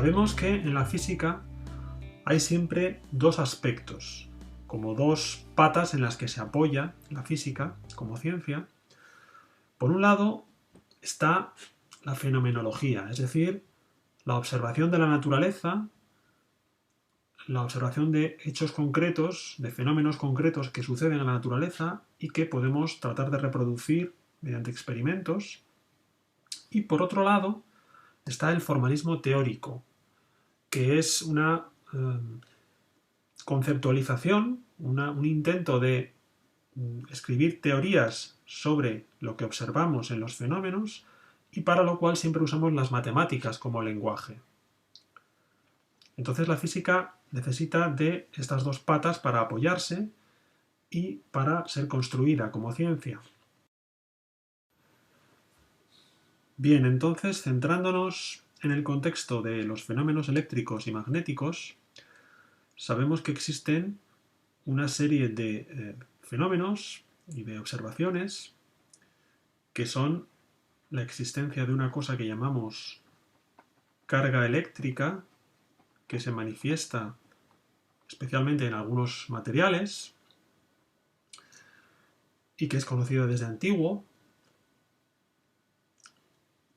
Sabemos que en la física hay siempre dos aspectos, como dos patas en las que se apoya la física como ciencia. Por un lado está la fenomenología, es decir, la observación de la naturaleza, la observación de hechos concretos, de fenómenos concretos que suceden en la naturaleza y que podemos tratar de reproducir mediante experimentos. Y por otro lado está el formalismo teórico, que es una conceptualización, un intento de escribir teorías sobre lo que observamos en los fenómenos y para lo cual siempre usamos las matemáticas como lenguaje. Entonces la física necesita de estas dos patas para apoyarse y para ser construida como ciencia. Bien, entonces, centrándonos en el contexto de los fenómenos eléctricos y magnéticos, sabemos que existen una serie de fenómenos y de observaciones que son la existencia de una cosa que llamamos carga eléctrica, que se manifiesta especialmente en algunos materiales y que es conocida desde antiguo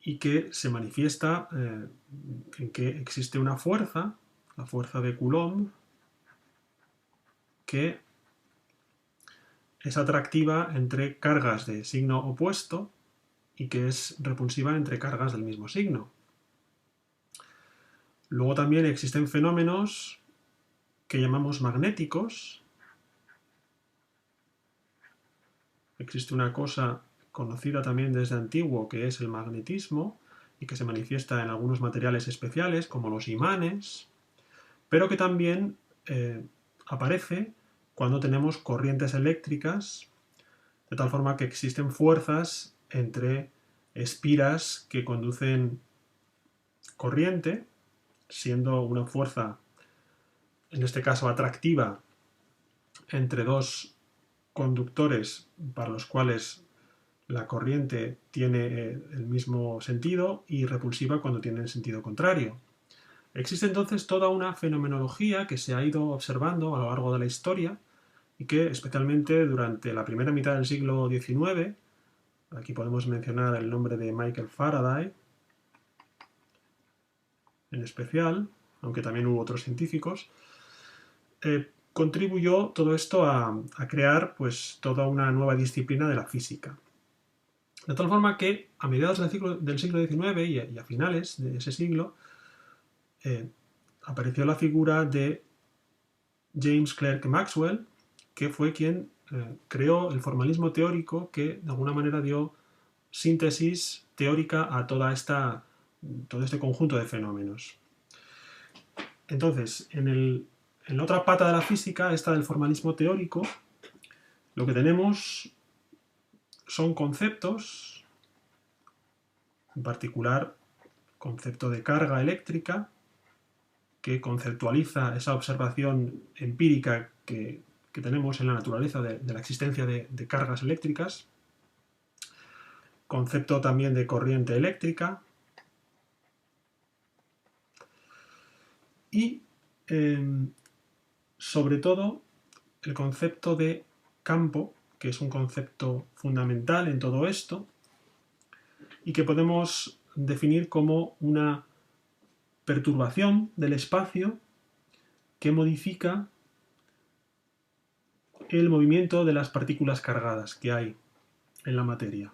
y que se manifiesta en que existe una fuerza, la fuerza de Coulomb, que es atractiva entre cargas de signo opuesto y que es repulsiva entre cargas del mismo signo. Luego también existen fenómenos que llamamos magnéticos. Existe una cosa conocida también desde antiguo que es el magnetismo y que se manifiesta en algunos materiales especiales como los imanes, pero que también aparece cuando tenemos corrientes eléctricas, de tal forma que existen fuerzas entre espiras que conducen corriente, siendo una fuerza, en este caso atractiva, entre dos conductores para los cuales la corriente tiene el mismo sentido y repulsiva cuando tiene el sentido contrario. Existe entonces toda una fenomenología que se ha ido observando a lo largo de la historia y que especialmente durante la primera mitad del siglo XIX, aquí podemos mencionar el nombre de Michael Faraday en especial, aunque también hubo otros científicos, contribuyó todo esto a crear pues, toda una nueva disciplina de la física. De tal forma que a mediados del siglo XIX y a finales de ese siglo apareció la figura de James Clerk Maxwell, que fue quien creó el formalismo teórico que de alguna manera dio síntesis teórica a todo este conjunto de fenómenos. Entonces, en la otra pata de la física, esta del formalismo teórico, lo que tenemos son conceptos, en particular concepto de carga eléctrica, que conceptualiza esa observación empírica que tenemos en la naturaleza de la existencia de cargas eléctricas, concepto también de corriente eléctrica y sobre todo el concepto de campo, que es un concepto fundamental en todo esto y que podemos definir como una perturbación del espacio que modifica el movimiento de las partículas cargadas que hay en la materia.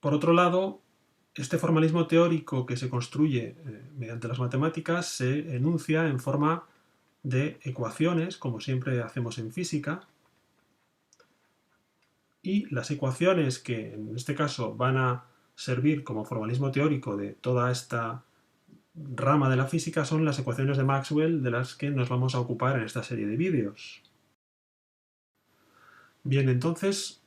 Por otro lado, este formalismo teórico que se construye mediante las matemáticas se enuncia en forma de ecuaciones, como siempre hacemos en física, y las ecuaciones que en este caso van a servir como formalismo teórico de toda esta rama de la física son las ecuaciones de Maxwell, de las que nos vamos a ocupar en esta serie de vídeos. Bien, entonces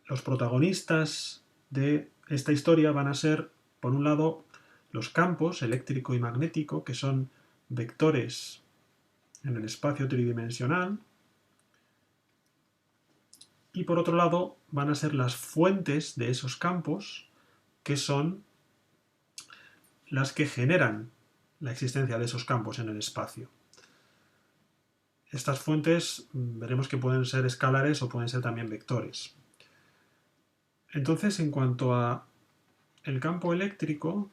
los protagonistas de esta historia van a ser, por un lado, los campos eléctrico y magnético, que son vectores en el espacio tridimensional, y por otro lado van a ser las fuentes de esos campos, que son las que generan la existencia de esos campos en el espacio. Estas fuentes veremos que pueden ser escalares o pueden ser también vectores. Entonces, en cuanto a el campo eléctrico,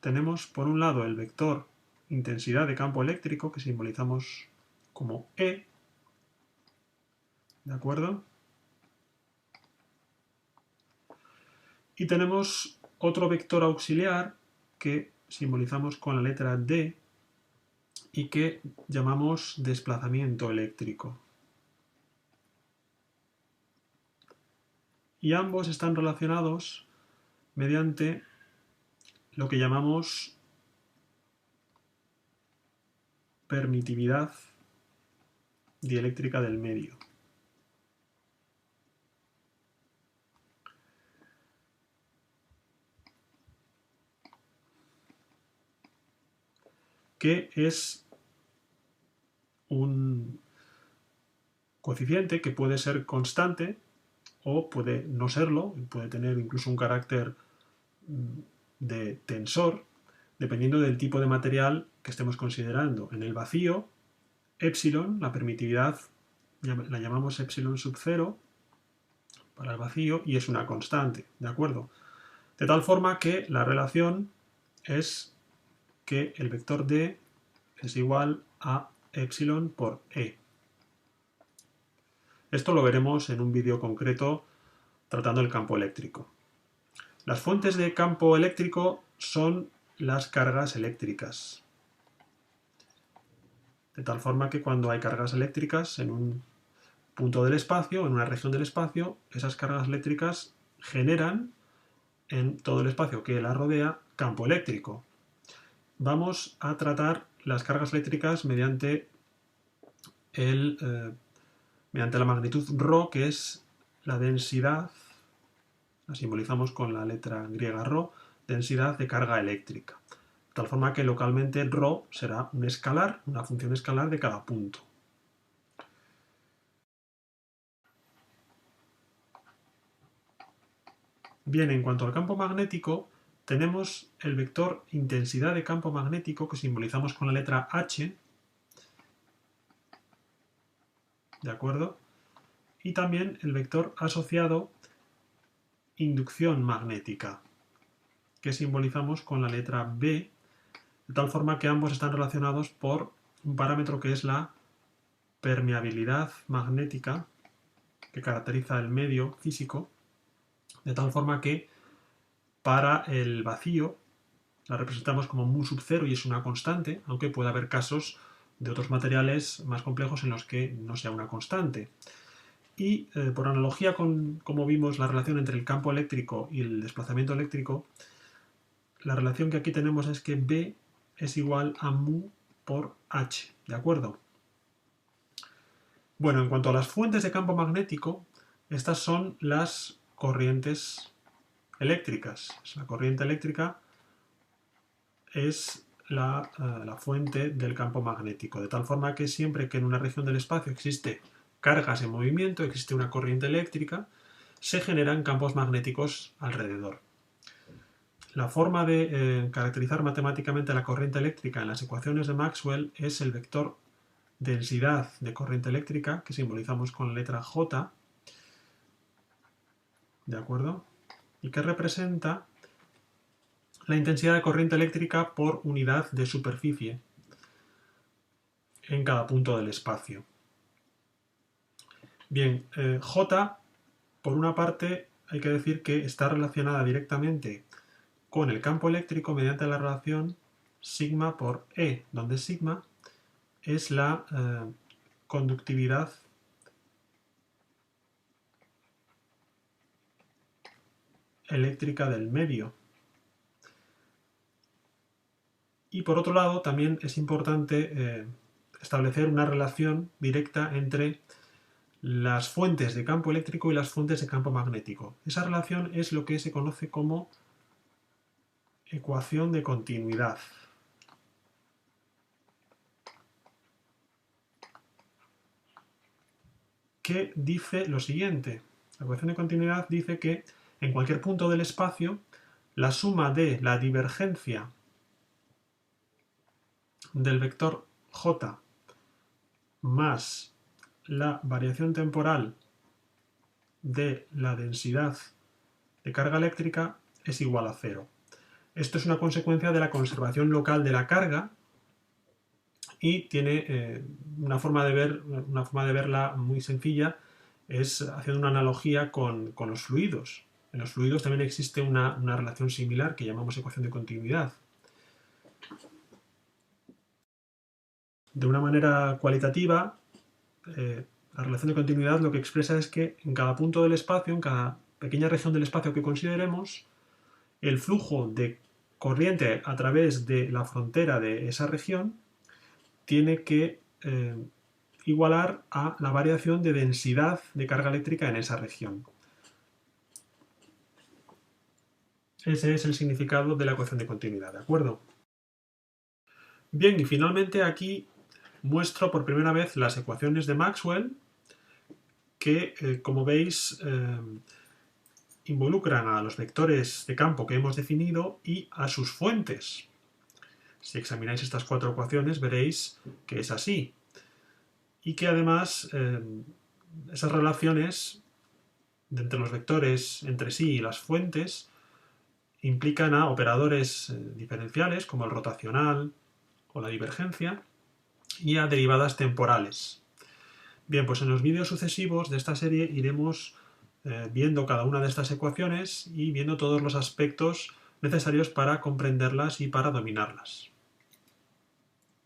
tenemos por un lado el vector intensidad de campo eléctrico, que simbolizamos como E, ¿de acuerdo? Y tenemos otro vector auxiliar que simbolizamos con la letra D y que llamamos desplazamiento eléctrico. Y ambos están relacionados mediante lo que llamamos permitividad dieléctrica del medio. Que es un coeficiente que puede ser constante o puede no serlo, puede tener incluso un carácter de tensor, dependiendo del tipo de material que estemos considerando. En el vacío, epsilon, la permitividad, la llamamos epsilon sub 0 para el vacío y es una constante, ¿de acuerdo? De tal forma que la relación es que el vector D es igual a epsilon por E. Esto lo veremos en un vídeo concreto tratando el campo eléctrico. Las fuentes de campo eléctrico son las cargas eléctricas. De tal forma que cuando hay cargas eléctricas en un punto del espacio, en una región del espacio, esas cargas eléctricas generan en todo el espacio que la rodea campo eléctrico. Vamos a tratar las cargas eléctricas mediante la magnitud ρ, que es la densidad, la simbolizamos con la letra griega ρ, densidad de carga eléctrica. De tal forma que localmente ρ será un escalar, una función escalar de cada punto. Bien, en cuanto al campo magnético, tenemos el vector intensidad de campo magnético que simbolizamos con la letra H, ¿de acuerdo? Y también el vector asociado inducción magnética, que simbolizamos con la letra B, de tal forma que ambos están relacionados por un parámetro que es la permeabilidad magnética, que caracteriza el medio físico, de tal forma que para el vacío la representamos como mu sub 0 y es una constante, aunque puede haber casos de otros materiales más complejos en los que no sea una constante. Y por analogía con cómo vimos la relación entre el campo eléctrico y el desplazamiento eléctrico, la relación que aquí tenemos es que B es igual a mu por H, ¿de acuerdo? Bueno, en cuanto a las fuentes de campo magnético, estas son las corrientes eléctricas. La corriente eléctrica es la fuente del campo magnético, de tal forma que siempre que en una región del espacio existe cargas en movimiento, existe una corriente eléctrica, se generan campos magnéticos alrededor. La forma de caracterizar matemáticamente la corriente eléctrica en las ecuaciones de Maxwell es el vector densidad de corriente eléctrica, que simbolizamos con la letra J, ¿de acuerdo? Y que representa la intensidad de corriente eléctrica por unidad de superficie en cada punto del espacio. Bien, J, por una parte, hay que decir que está relacionada directamente con el campo eléctrico mediante la relación sigma por E, donde sigma es la conductividad eléctrica del medio. Y por otro lado, también es importante establecer una relación directa entre las fuentes de campo eléctrico y las fuentes de campo magnético. Esa relación es lo que se conoce como ecuación de continuidad. Que dice lo siguiente: La ecuación de continuidad dice que en cualquier punto del espacio la suma de la divergencia del vector j más la variación temporal de la densidad de carga eléctrica es igual a 0. Esto es una consecuencia de la conservación local de la carga y tiene una forma de verla muy sencilla, es haciendo una analogía con los fluidos. En los fluidos también existe una relación similar que llamamos ecuación de continuidad. De una manera cualitativa, la relación de continuidad lo que expresa es que en cada punto del espacio, en cada pequeña región del espacio que consideremos, el flujo de corriente a través de la frontera de esa región tiene que igualar a la variación de densidad de carga eléctrica en esa región. Ese es el significado de la ecuación de continuidad, ¿de acuerdo? Bien, y finalmente aquí muestro por primera vez las ecuaciones de Maxwell que, como veis, involucran a los vectores de campo que hemos definido y a sus fuentes. Si examináis estas 4 ecuaciones veréis que es así. Y que además esas relaciones entre los vectores entre sí y las fuentes implican a operadores diferenciales como el rotacional o la divergencia y a derivadas temporales. Bien, pues en los vídeos sucesivos de esta serie iremos viendo cada una de estas ecuaciones y viendo todos los aspectos necesarios para comprenderlas y para dominarlas.